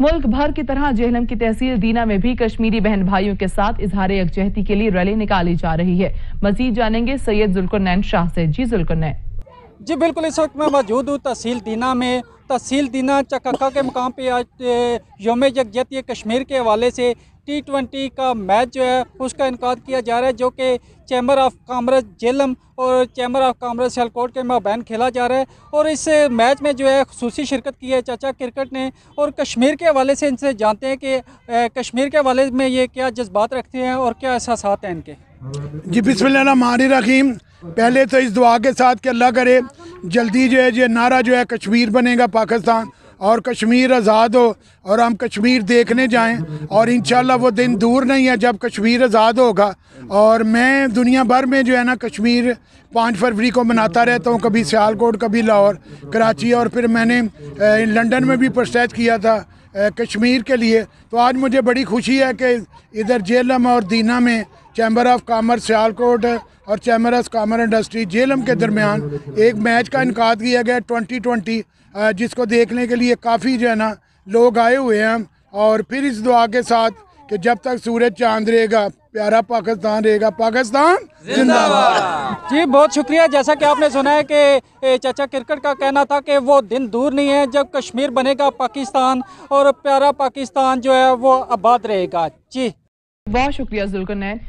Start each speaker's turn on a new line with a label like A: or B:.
A: मुल्क भर की तरह जेहलम की तहसील दीना में भी कश्मीरी बहन भाइयों के साथ इजहार यकजहती के लिए रैली निकाली जा रही है। मजीद जानेंगे सैयद जुल्करनैन शाह से। जी जुल्करनैन।
B: जी बिल्कुल, इस वक्त मैं मौजूद हूँ तहसील दीना में। तहसील दीना चक्का के मुकाम पे आज यौम यकजहती कश्मीर के हवाले से T20 का मैच जो है उसका इनकाद किया जा रहा है, जो कि चैम्बर ऑफ कॉमर्स जेहलम और चैम्बर ऑफ कॉमर्स सियालकोट के माबैन खेला जा रहा है। और इस मैच में जो है खुसूसी शिरकत की है चाचा क्रिकेट ने। और कश्मीर के हवाले से इनसे जानते हैं कि कश्मीर के हवाले में ये क्या जज्बात रखते हैं और क्या एहसासात हैं इनके।
C: जी बिस्मिल्लाहिर्रहमानिर्रहीम। पहले तो इस दुआ के साथ कि अल्लाह करे जल्दी जो है ये नारा जो है कश्मीर बनेगा पाकिस्तान और कश्मीर आज़ाद हो और हम कश्मीर देखने जाएं। और इंशाल्लाह वो दिन दूर नहीं है जब कश्मीर आज़ाद होगा। और मैं दुनिया भर में जो है ना कश्मीर 5 फरवरी को मनाता रहता हूँ, कभी सियालकोट, कभी लाहौर, कराची, और फिर मैंने लंदन में भी प्रोटेस्ट किया था कश्मीर के लिए। तो आज मुझे बड़ी खुशी है कि इधर जेहलम और दीना में चैम्बर ऑफ कॉमर्स सियालकोट और chamber of commerce industry Jhelum के दरमियान एक मैच का इनकाद किया गया 2020, जिसको देखने के लिए काफ़ी जो है ना लोग आए हुए हैं। और फिर इस दुआ के साथ कि जब तक सूरज चांद रहेगा प्यारा पाकिस्तान रहेगा, पाकिस्तान जिंदाबाद।
B: जी बहुत शुक्रिया। जैसा कि आपने सुना है कि चाचा क्रिकेट का कहना था कि वो दिन दूर नहीं है जब कश्मीर बनेगा पाकिस्तान और प्यारा पाकिस्तान जो है वो आबाद रहेगा। जी
A: बहुत शुक्रिया जुल्करनैन।